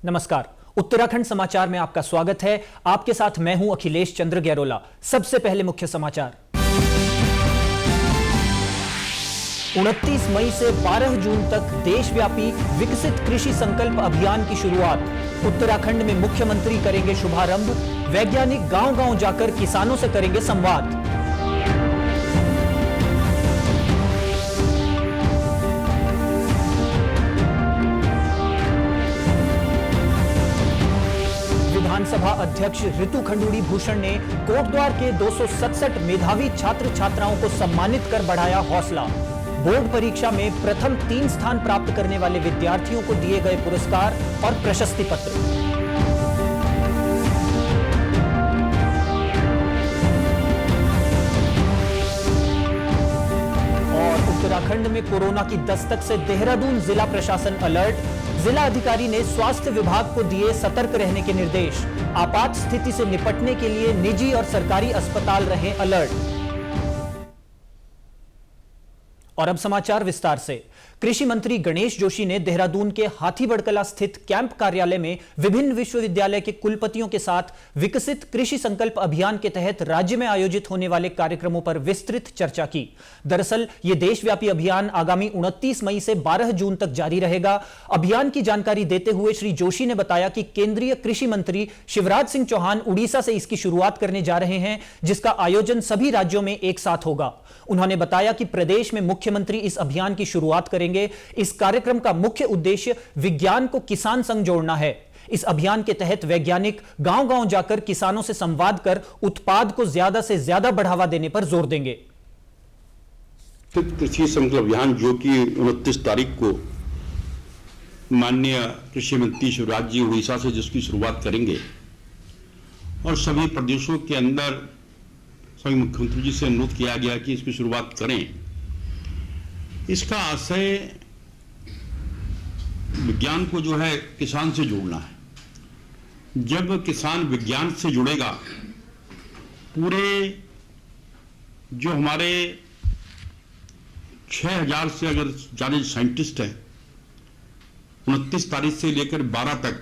नमस्कार। उत्तराखंड समाचार में आपका स्वागत है। आपके साथ मैं हूं अखिलेश चंद्र गैरोला। सबसे पहले मुख्य समाचार। 29 मई से 12 जून तक देशव्यापी विकसित कृषि संकल्प अभियान की शुरुआत। उत्तराखंड में मुख्यमंत्री करेंगे शुभारंभ। वैज्ञानिक गांव-गांव जाकर किसानों से करेंगे संवाद। विधानसभा अध्यक्ष ऋतु खंडूड़ी भूषण ने कोटद्वार के 267 मेधावी छात्र छात्राओं को सम्मानित कर बढ़ाया हौसला। बोर्ड परीक्षा में प्रथम 3 स्थान प्राप्त करने वाले विद्यार्थियों को दिए गए पुरस्कार और प्रशस्ति पत्र। और उत्तराखंड में कोरोना की दस्तक से देहरादून जिला प्रशासन अलर्ट। जिला अधिकारी ने स्वास्थ्य विभाग को दिए सतर्क रहने के निर्देश। आपात स्थिति से निपटने के लिए निजी और सरकारी अस्पताल रहे अलर्ट। और अब समाचार विस्तार से। कृषि मंत्री गणेश जोशी ने देहरादून के हाथीबड़कला स्थित कैंप कार्यालय में विभिन्न विश्वविद्यालय के कुलपतियों के साथ विकसित कृषि संकल्प अभियान के तहत राज्य में आयोजित होने वाले कार्यक्रमों पर विस्तृत चर्चा की। दरअसल यह देशव्यापी अभियान आगामी 29 मई से 12 जून तक जारी रहेगा। अभियान की जानकारी देते हुए श्री जोशी ने बताया कि केंद्रीय कृषि मंत्री शिवराज सिंह चौहान उड़ीसा से इसकी शुरुआत करने जा रहे हैं, जिसका आयोजन सभी राज्यों में एक साथ होगा। उन्होंने बताया कि प्रदेश में मुख्यमंत्री इस अभियान की शुरुआत करेंगे। इस कार्यक्रम का मुख्य उद्देश्य विज्ञान को किसान संग जोड़ना है। इस अभियान के तहत वैज्ञानिक गांव-गांव जाकर किसानों से संवाद कर उत्पाद को ज्यादा से ज्यादा बढ़ावा देने पर जोर देंगे। कृषि संकल्प अभियान जो कि 29 तारीख को माननीय कृषि मंत्री शिवराज जी उड़ीसा से जिसकी शुरुआत करेंगे और सभी प्रदेशों के अंदर सभी मुख्यमंत्री जी से अनुरोध किया गया कि इसकी शुरुआत करें। इसका आशय विज्ञान को जो है किसान से जोड़ना है। जब किसान विज्ञान से जुड़ेगा, पूरे जो हमारे 6000 से अगर ज्यादा साइंटिस्ट हैं, 29 तारीख से लेकर 12 तक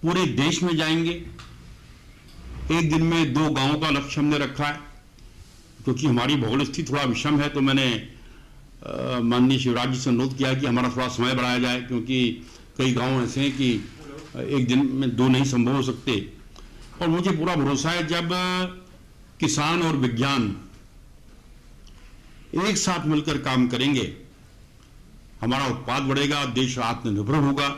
पूरे देश में जाएंगे। एक दिन में 2 गांवों का लक्ष्य हमने रखा है, क्योंकि हमारी भौगोलिक स्थिति थोड़ा विषम है। तो मैंने माननीय शिवराज जी से अनुरोध किया कि हमारा थोड़ा समय बढ़ाया जाए, क्योंकि कई गांव ऐसे हैं कि एक दिन में 2 नहीं संभव हो सकते। और मुझे पूरा भरोसा है जब किसान और विज्ञान एक साथ मिलकर काम करेंगे, हमारा उत्पाद बढ़ेगा, देश आत्मनिर्भर होगा।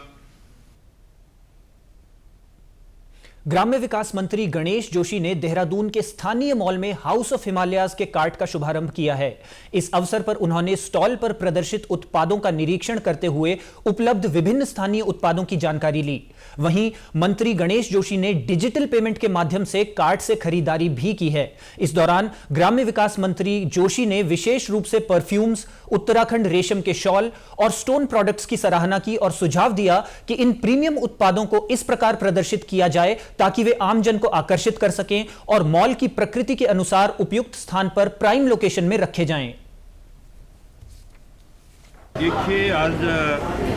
ग्राम्य विकास मंत्री गणेश जोशी ने देहरादून के स्थानीय मॉल में हाउस ऑफ हिमालयाज के कार्ट का शुभारंभ किया है। इस अवसर पर उन्होंने स्टॉल पर प्रदर्शित उत्पादों का निरीक्षण करते हुए उपलब्ध विभिन्न स्थानीय उत्पादों की जानकारी ली। वहीं मंत्री गणेश जोशी ने डिजिटल पेमेंट के माध्यम से कार्ट से खरीदारी भी की है। इस दौरान ग्राम्य विकास मंत्री जोशी ने विशेष रूप से परफ्यूम्स, उत्तराखंड रेशम के शॉल और स्टोन प्रोडक्ट्स की सराहना की और सुझाव दिया कि इन प्रीमियम उत्पादों को इस प्रकार प्रदर्शित किया जाए ताकि वे आमजन को आकर्षित कर सकें और मॉल की प्रकृति के अनुसार उपयुक्त स्थान पर प्राइम लोकेशन में रखे जाएं। देखिए, आज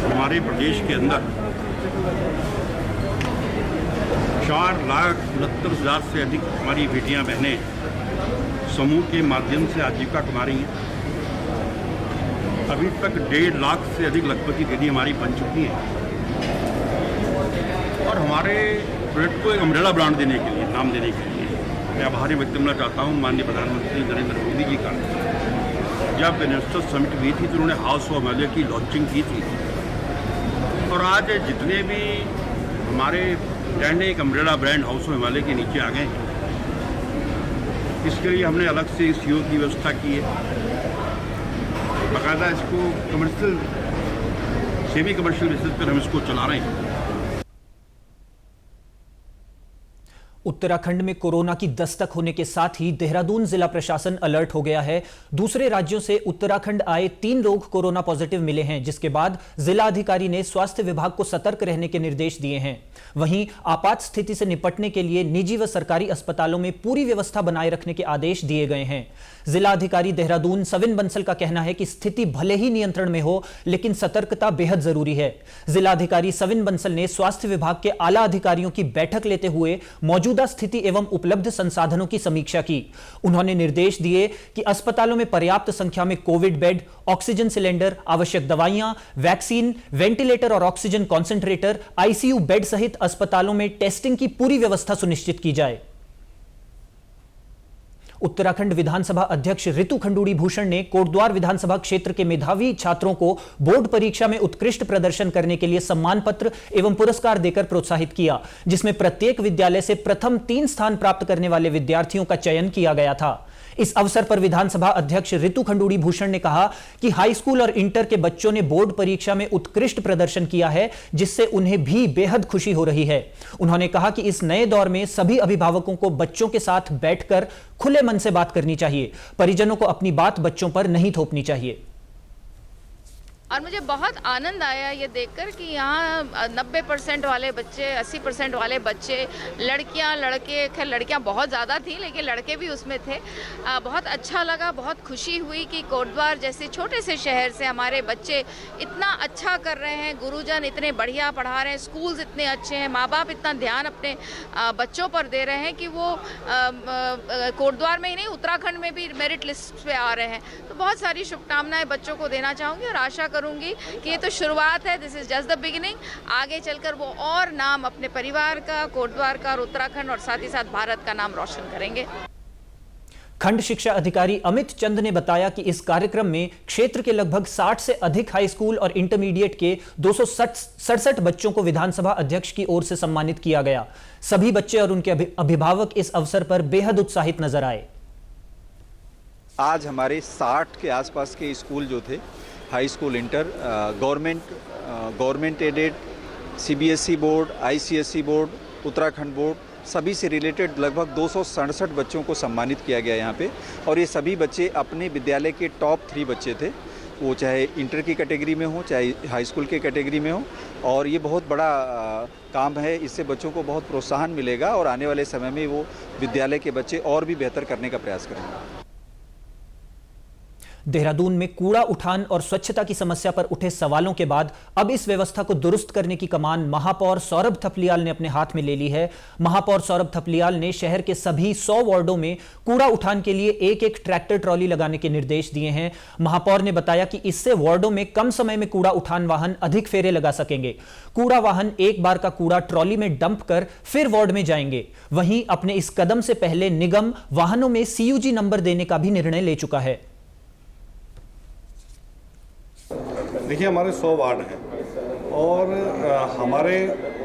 हमारे प्रदेश के अंदर 4,69,000 से अधिक हमारी बेटियां बहनें समूह के माध्यम से आजीविका कमा रही हैं। अभी तक 1.5 लाख से अधिक लखपति दीदी हमारी बन चुकी हैं। और हमारे प्रोडक्ट को एक अम्ब्रेला ब्रांड देने के लिए, नाम देने के लिए मैं आभारी व्यक्त करना चाहता हूँ माननीय प्रधानमंत्री नरेंद्र मोदी जी का। जब इन्वेस्टर्स समिट हुई थी तो उन्होंने हाउस ऑफ हिमालय की लॉन्चिंग की थी, और आज जितने भी हमारे ब्रांड एक umbrella brand house of Himalaya के नीचे आ गए हैं, इसके लिए हमने अलग से सीओ की व्यवस्था की है। बाकायदा इसको कमर्शियल, सेमी कमर्शियल बेसिस पर हम इसको चला रहे हैं। उत्तराखंड में कोरोना की दस्तक होने के साथ ही देहरादून जिला प्रशासन अलर्ट हो गया है। दूसरे राज्यों से उत्तराखंड आए 3 लोग कोरोना पॉजिटिव मिले हैं, जिसके बाद जिला अधिकारी ने स्वास्थ्य विभाग को सतर्क रहने के निर्देश दिए हैं। वहीं आपात स्थिति से निपटने के लिए निजी व सरकारी अस्पतालों में पूरी व्यवस्था बनाए रखने के आदेश दिए गए हैं। जिला अधिकारी देहरादून सविन बंसल का कहना है कि स्थिति भले ही नियंत्रण में हो, लेकिन सतर्कता बेहद जरूरी है। जिला अधिकारी सविन बंसल ने स्वास्थ्य विभाग के आला अधिकारियों की बैठक लेते हुए मौजूदा स्थिति एवं उपलब्ध संसाधनों की समीक्षा की। उन्होंने निर्देश दिए कि अस्पतालों में पर्याप्त संख्या में कोविड बेड, ऑक्सीजन सिलेंडर, आवश्यक दवाइयां, वैक्सीन, वेंटिलेटर और ऑक्सीजन कॉन्सेंट्रेटर, आईसीयू बेड सहित अस्पतालों में टेस्टिंग की पूरी व्यवस्था सुनिश्चित की जाए। उत्तराखंड विधानसभा अध्यक्ष रितु खंडूड़ी भूषण ने कोटद्वार विधानसभा क्षेत्र के मेधावी छात्रों को बोर्ड परीक्षा में उत्कृष्ट प्रदर्शन करने के लिए सम्मान पत्र एवं पुरस्कार देकर प्रोत्साहित किया, जिसमें प्रत्येक विद्यालय से प्रथम 3 स्थान प्राप्त करने वाले विद्यार्थियों का चयन किया गया था। इस अवसर पर विधानसभा अध्यक्ष रितु खंडूड़ी भूषण ने कहा कि हाई स्कूल और इंटर के बच्चों ने बोर्ड परीक्षा में उत्कृष्ट प्रदर्शन किया है, जिससे उन्हें भी बेहद खुशी हो रही है। उन्होंने कहा कि इस नए दौर में सभी अभिभावकों को बच्चों के साथ बैठकर खुले मन से बात करनी चाहिए। परिजनों को अपनी बात बच्चों पर नहीं थोपनी चाहिए। और मुझे बहुत आनंद आया ये देखकर कि यहाँ 90% वाले बच्चे, 80% वाले बच्चे, लड़कियाँ, लड़के, खैर लड़कियाँ बहुत ज़्यादा थी लेकिन लड़के भी उसमें थे। बहुत अच्छा लगा, बहुत खुशी हुई कि कोटद्वार जैसे छोटे से शहर से हमारे बच्चे इतना अच्छा कर रहे हैं, गुरुजन इतने बढ़िया पढ़ा रहे हैं, स्कूल्स इतने अच्छे हैं, माँ बाप इतना ध्यान अपने बच्चों पर दे रहे हैं कि वो कोटद्वार में ही नहीं उत्तराखंड में भी मेरिट लिस्ट पे आ रहे हैं। तो बहुत सारी शुभकामनाएं बच्चों को देना चाहूँगी और आशा करूँगी कि ये तो शुरुआत है, this is just the beginning. आगे चलकर वो और नाम अपने परिवार का, कोटद्वार का और उत्तराखंड और साथ ही साथ भारत का नाम रोशन करेंगे। खंड शिक्षा अधिकारी अमित चंद ने बताया कि इस कार्यक्रम में क्षेत्र के लगभग 60 से अधिक हाई स्कूल और इंटरमीडिएट के 267 बच्चों को विधानसभा अध्यक्ष की ओर से सम्मानित किया गया। सभी बच्चे और उनके अभिभावक इस अवसर पर बेहद उत्साहित नजर आए। आज हमारे 60 के आसपास के स्कूल जो थे, high school, inter, government aided, CBSE board, ICSE board, Uttarakhand board, सभी से रिलेटेड लगभग 267 बच्चों को सम्मानित किया गया यहाँ पे। और ये सभी बच्चे अपने विद्यालय के टॉप 3 बच्चे थे, वो चाहे इंटर की कैटेगरी में हो, चाहे हाई स्कूल के कैटेगरी में हो। और ये बहुत बड़ा काम है, इससे बच्चों को बहुत प्रोत्साहन मिलेगा और आने वाले समय में वो विद्यालय के बच्चे और भी बेहतर करने का प्रयास करेंगे। देहरादून में कूड़ा उठान और स्वच्छता की समस्या पर उठे सवालों के बाद अब इस व्यवस्था को दुरुस्त करने की कमान महापौर सौरभ थपलियाल ने अपने हाथ में ले ली है। महापौर सौरभ थपलियाल ने शहर के सभी 100 वार्डों में कूड़ा उठान के लिए एक ट्रैक्टर ट्रॉली लगाने के निर्देश दिए हैं। महापौर ने बताया कि इससे वार्डों में कम समय में कूड़ा उठान वाहन अधिक फेरे लगा सकेंगे। कूड़ा वाहन एक बार का कूड़ा ट्रॉली में डंप कर फिर वार्ड में जाएंगे। वहीं अपने इस कदम से पहले निगम वाहनों में सीयूजी नंबर देने का भी निर्णय ले चुका है। देखिए, हमारे 100 वार्ड हैं और हमारे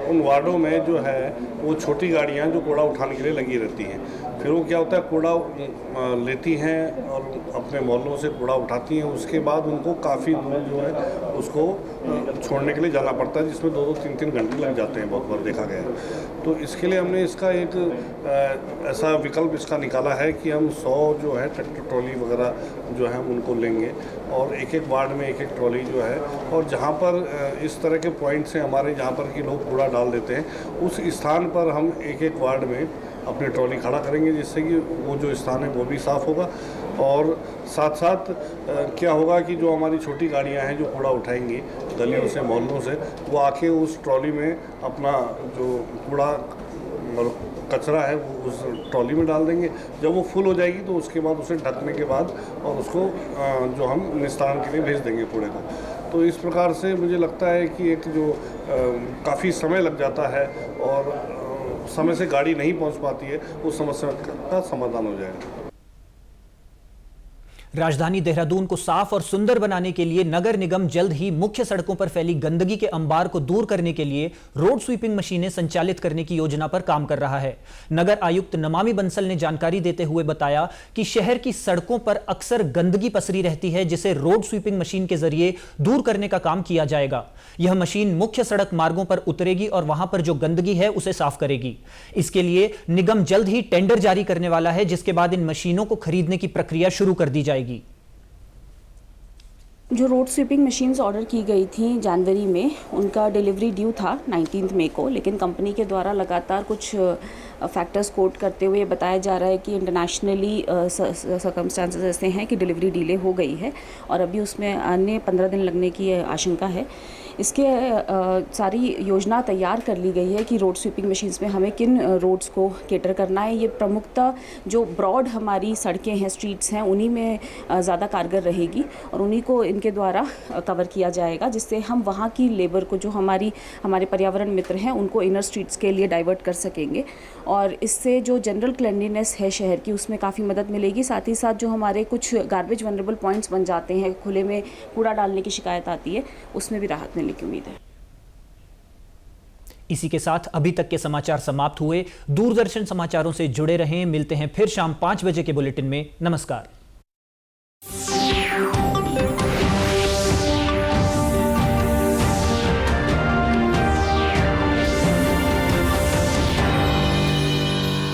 उन वार्डों में जो है वो छोटी गाड़ियां जो कूड़ा उठाने के लिए लगी रहती हैं। फिर वो क्या होता है, कूड़ा लेती हैं और अपने मोहल्लों से कूड़ा उठाती हैं। उसके बाद उनको काफ़ी दूर जो है उसको छोड़ने के लिए जाना पड़ता है, जिसमें 2-2, 3-3 घंटे लग जाते हैं, बहुत बार देखा गया है। तो इसके लिए हमने इसका एक ऐसा विकल्प इसका निकाला है कि हम 100 जो है ट्रैक्टर ट्रॉली वगैरह जो है उनको लेंगे और एक वार्ड में एक ट्रॉली जो है, और जहाँ पर इस तरह के पॉइंट्स हैं हमारे, जहाँ पर कि लोग कूड़ा डाल देते हैं, उस स्थान पर हम एक वार्ड में अपनी ट्रॉली खड़ा करेंगे, जिससे कि वो जो स्थान है वो भी साफ़ होगा। और साथ साथ क्या होगा कि जो हमारी छोटी गाड़ियां हैं जो कूड़ा उठाएंगी गलियों से, मोहल्लों से, वो आके उस ट्रॉली में अपना जो कूड़ा और कचरा है वो उस ट्रॉली में डाल देंगे। जब वो फुल हो जाएगी तो उसके बाद उसे ढकने के बाद और उसको जो हम निस्तारण के लिए भेज देंगे कूड़े को। तो इस प्रकार से मुझे लगता है कि एक जो काफ़ी समय लग जाता है और समय से गाड़ी नहीं पहुंच पाती है, उस समस्या का समाधान हो जाएगा। राजधानी देहरादून को साफ और सुंदर बनाने के लिए नगर निगम जल्द ही मुख्य सड़कों पर फैली गंदगी के अंबार को दूर करने के लिए रोड स्वीपिंग मशीनें संचालित करने की योजना पर काम कर रहा है। नगर आयुक्त नमामि बंसल ने जानकारी देते हुए बताया कि शहर की सड़कों पर अक्सर गंदगी पसरी रहती है, जिसे रोड स्वीपिंग मशीन के जरिए दूर करने का काम किया जाएगा। यह मशीन मुख्य सड़क मार्गों पर उतरेगी और वहां पर जो गंदगी है उसे साफ करेगी। इसके लिए निगम जल्द ही टेंडर जारी करने वाला है, जिसके बाद इन मशीनों को खरीदने की प्रक्रिया शुरू कर दी जाएगी। जो रोड स्वीपिंग मशीन्स ऑर्डर की गई थी जनवरी में, उनका डिलीवरी ड्यू था 19 मई को, लेकिन कंपनी के द्वारा लगातार कुछ फैक्टर्स कोट करते हुए बताया जा रहा है कि इंटरनेशनली सर्कमस्टांसेस ऐसे हैं कि डिलीवरी डिले हो गई है और अभी उसमें अन्य 15 दिन लगने की आशंका है। इसके सारी योजना तैयार कर ली गई है कि रोड स्वीपिंग मशीन्स में हमें किन रोड्स को केटर करना है। ये प्रमुखतः जो ब्रॉड हमारी सड़कें हैं, स्ट्रीट्स हैं, उन्हीं में ज़्यादा कारगर रहेगी और उन्हीं को इनके द्वारा कवर किया जाएगा, जिससे हम वहाँ की लेबर को, जो हमारे पर्यावरण मित्र हैं, उनको इनर स्ट्रीट्स के लिए डाइवर्ट कर सकेंगे और इससे जो जनरल क्लेanलीनेस है शहर की, उसमें काफ़ी मदद मिलेगी। साथ ही साथ जो हमारे कुछ गार्बेज वनरेबल पॉइंट्स बन जाते हैं, खुले में कूड़ा डालने की शिकायत आती है, उसमें भी राहत मिलने की उम्मीद है। इसी के साथ अभी तक के समाचार समाप्त हुए। दूरदर्शन समाचारों से जुड़े रहें। मिलते हैं फिर शाम 5 बजे के बुलेटिन में। नमस्कार।